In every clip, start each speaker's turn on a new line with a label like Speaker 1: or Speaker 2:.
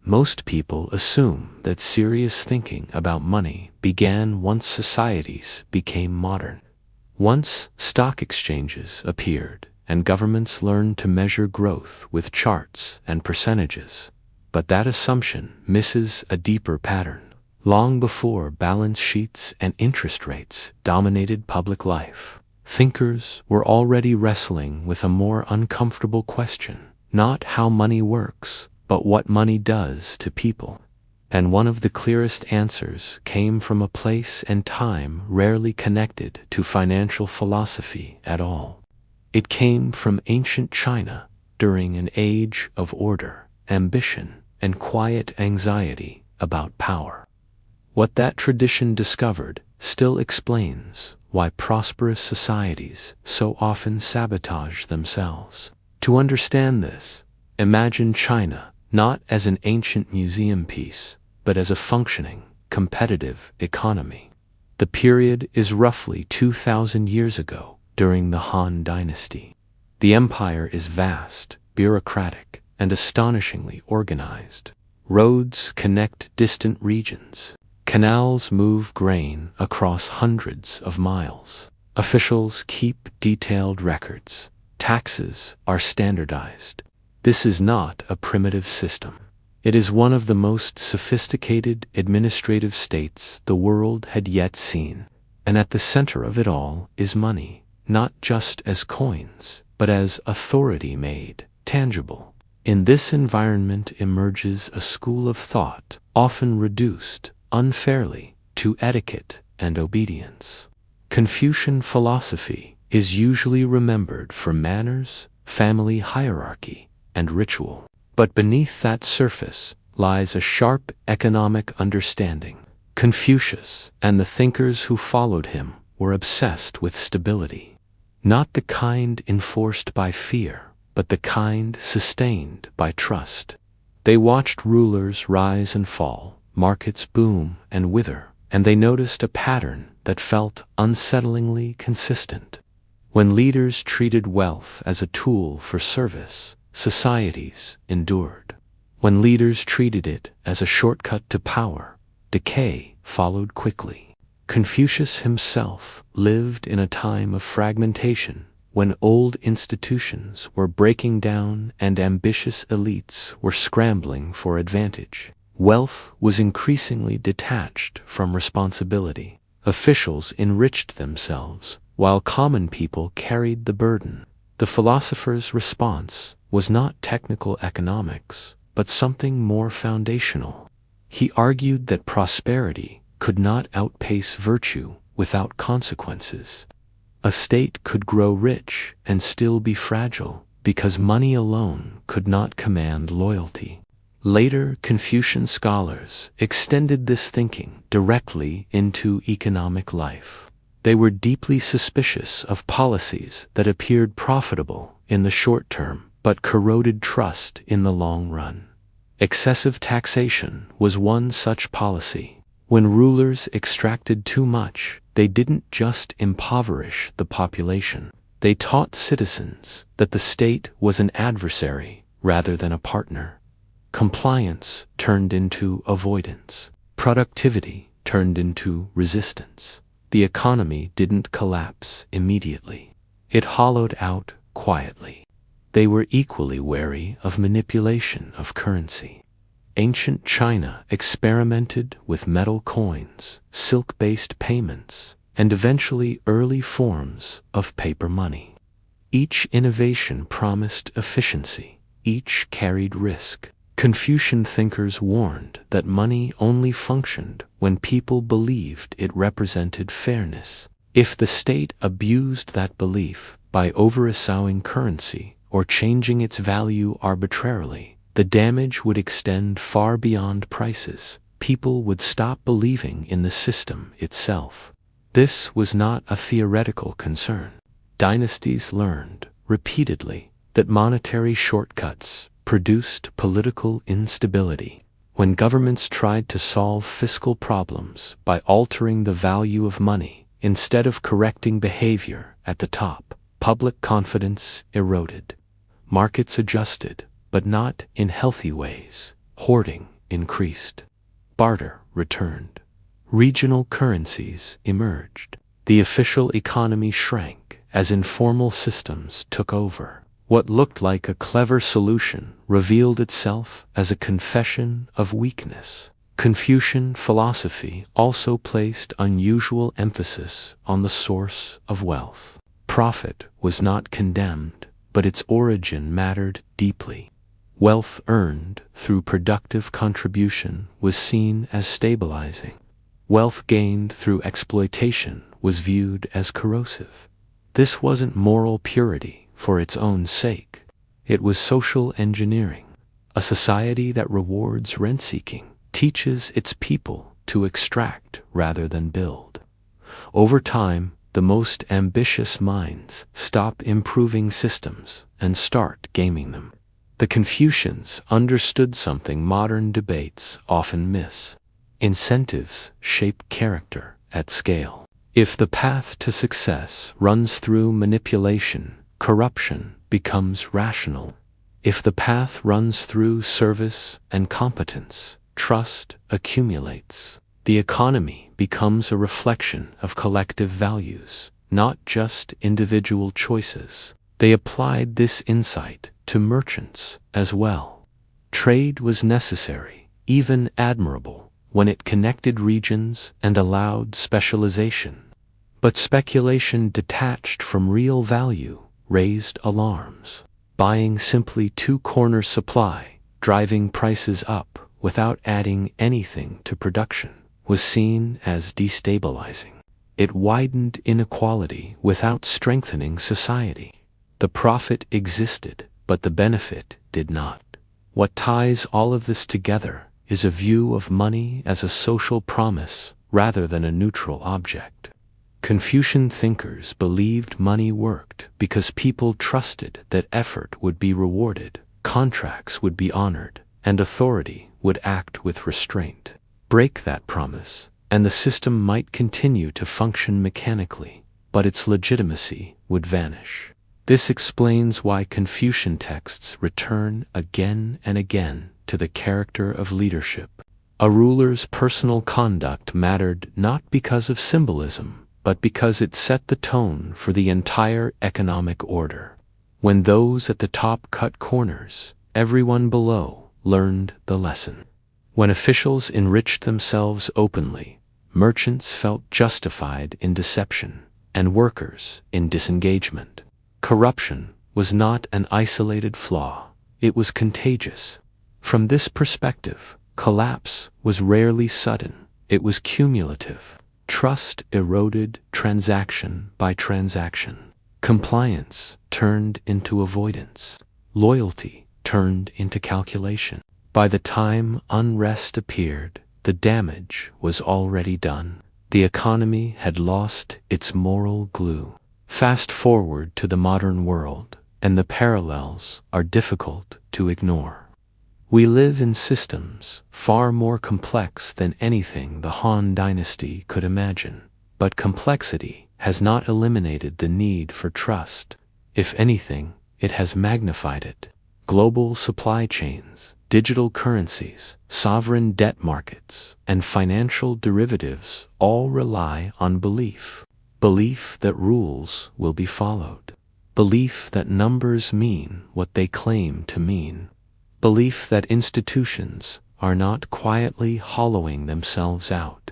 Speaker 1: Most people assume that serious thinking about money began once societies became modern. Once stock exchanges appeared and governments learned to measure growth with charts and percentages. But that assumption misses a deeper pattern. Long before balance sheets and interest rates dominated public life, thinkers were already wrestling with a more uncomfortable question: not how money works, but what money does to people. And one of the clearest answers came from a place and time rarely connected to financial philosophy at all. It came from ancient China during an age of order, ambition, and quiet anxiety about power. What that tradition discovered still explains why prosperous societies so often sabotage themselves. To understand this, imagine China not as an ancient museum piece, but as a functioning, competitive economy. The period is roughly 2,000 years ago, during the Han dynasty. The empire is vast, bureaucratic, and astonishingly organized. Roads connect distant regions. Canals move grain across hundreds of miles. Officials keep detailed records. Taxes are standardized. This is not a primitive system. It is one of the most sophisticated administrative states the world had yet seen. And at the center of it all is money, not just as coins, but as authority made tangible. In this environment emerges a school of thought, often reduced, unfairly, to etiquette and obedience. Confucian philosophy is usually remembered for manners, family hierarchy, and ritual. But beneath that surface lies a sharp economic understanding. Confucius and the thinkers who followed him were obsessed with stability. Not the kind enforced by fear, but the kind sustained by trust. They watched rulers rise and fall, markets boom and wither, and they noticed a pattern that felt unsettlingly consistent. When leaders treated wealth as a tool for service, societies endured. When leaders treated it as a shortcut to power, decay followed quickly. Confucius himself lived in a time of fragmentation, when old institutions were breaking down and ambitious elites were scrambling for advantage. Wealth was increasingly detached from responsibility. Officials enriched themselves, while common people carried the burden. The philosopher's response was not technical economics, but something more foundational. He argued that prosperity could not outpace virtue without consequences. A state could grow rich and still be fragile because money alone could not command loyalty. Later Confucian scholars extended this thinking directly into economic life. They were deeply suspicious of policies that appeared profitable in the short term but corroded trust in the long run. Excessive taxation was one such policy. When rulers extracted too much, they didn't just impoverish the population. They taught citizens that the state was an adversary rather than a partner. Compliance turned into avoidance. Productivity turned into resistance. The economy didn't collapse immediately. It hollowed out quietly. They were equally wary of manipulation of currency. Ancient China experimented with metal coins, silk-based payments, and eventually early forms of paper money. Each innovation promised efficiency. Each carried risk. Confucian thinkers warned that money only functioned when people believed it represented fairness. If the state abused that belief by over-assowing currency or changing its value arbitrarily, the damage would extend far beyond prices. People would stop believing in the system itself. This was not a theoretical concern. Dynasties learned, repeatedly, that monetary shortcuts produced political instability. When governments tried to solve fiscal problems by altering the value of money instead of correcting behavior at the top, public confidence eroded. Markets adjusted, but not in healthy ways. Hoarding increased. Barter returned. Regional currencies emerged. The official economy shrank as informal systems took over. What looked like a clever solution revealed itself as a confession of weakness. Confucian philosophy also placed unusual emphasis on the source of wealth. Profit was not condemned, but its origin mattered deeply. Wealth earned through productive contribution was seen as stabilizing. Wealth gained through exploitation was viewed as corrosive. This wasn't moral purity for its own sake. It was social engineering. A society that rewards rent-seeking teaches its people to extract rather than build. Over time, the most ambitious minds stop improving systems and start gaming them. The Confucians understood something modern debates often miss. Incentives shape character at scale. If the path to success runs through manipulation, corruption becomes rational. If the path runs through service and competence, trust accumulates. The economy becomes a reflection of collective values, not just individual choices. They applied this insight to merchants as well. Trade was necessary, even admirable, when it connected regions and allowed specialization. But speculation detached from real value raised alarms. Buying simply two-corner supply, driving prices up without adding anything to production, was seen as destabilizing. It widened inequality without strengthening society. The profit existed, but the benefit did not. What ties all of this together is a view of money as a social promise rather than a neutral object. Confucian thinkers believed money worked because people trusted that effort would be rewarded, contracts would be honored, and authority would act with restraint. Break that promise, and the system might continue to function mechanically, but its legitimacy would vanish. This explains why Confucian texts return again and again to the character of leadership. A ruler's personal conduct mattered not because of symbolism, but because it set the tone for the entire economic order. When those at the top cut corners, everyone below learned the lesson. When officials enriched themselves openly, merchants felt justified in deception, and workers in disengagement. Corruption was not an isolated flaw, it was contagious. From this perspective, collapse was rarely sudden, it was cumulative. Trust eroded transaction by transaction. Compliance turned into avoidance. Loyalty turned into calculation. By the time unrest appeared, the damage was already done. The economy had lost its moral glue. Fast forward to the modern world, and the parallels are difficult to ignore. We live in systems far more complex than anything the Han Dynasty could imagine, but complexity has not eliminated the need for trust. If anything, it has magnified it. Global supply chains, digital currencies, sovereign debt markets, and financial derivatives all rely on belief. Belief that rules will be followed. Belief that numbers mean what they claim to mean. Belief that institutions are not quietly hollowing themselves out.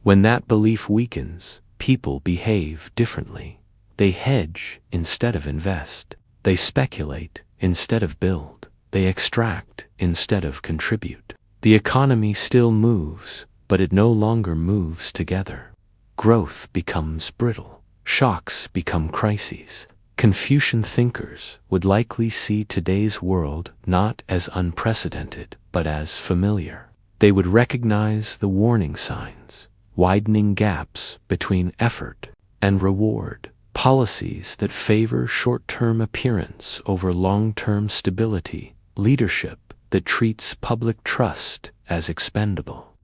Speaker 1: When that belief weakens, people behave differently. They hedge instead of invest. They speculate instead of build. They extract instead of contribute. The economy still moves, but it no longer moves together. Growth becomes brittle. Shocks become crises. Confucian thinkers would likely see today's world not as unprecedented, but as familiar. They would recognize the warning signs, widening gaps between effort and reward, policies that favor short-term appearance over long-term stability, leadership that treats public trust as expendable.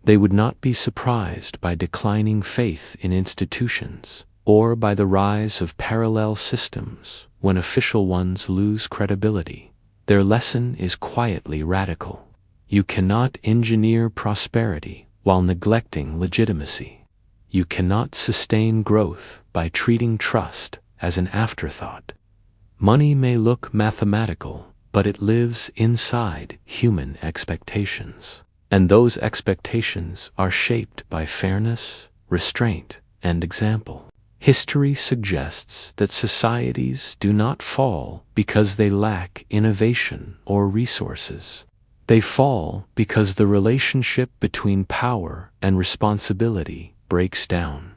Speaker 1: They would not be surprised by declining faith in institutions, or by the rise of parallel systems when official ones lose credibility. Their lesson is quietly radical. You cannot engineer prosperity while neglecting legitimacy. You cannot sustain growth by treating trust as an afterthought. Money may look mathematical, but it lives inside human expectations. And those expectations are shaped by fairness, restraint, and example. History suggests that societies do not fall because they lack innovation or resources. They fall because the relationship between power and responsibility breaks down.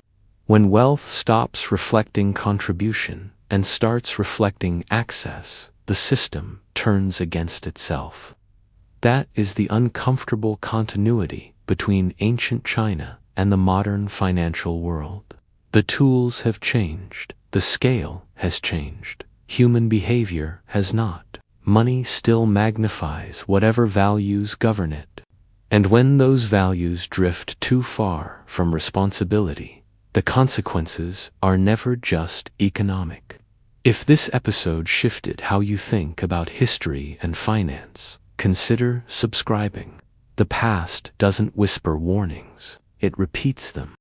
Speaker 1: When wealth stops reflecting contribution and starts reflecting access, the system turns against itself. That is the uncomfortable continuity between ancient China and the modern financial world. The tools have changed, the scale has changed, human behavior has not. Money still magnifies whatever values govern it. And when those values drift too far from responsibility, the consequences are never just economic. If this episode shifted how you think about history and finance, consider subscribing. The past doesn't whisper warnings, it repeats them.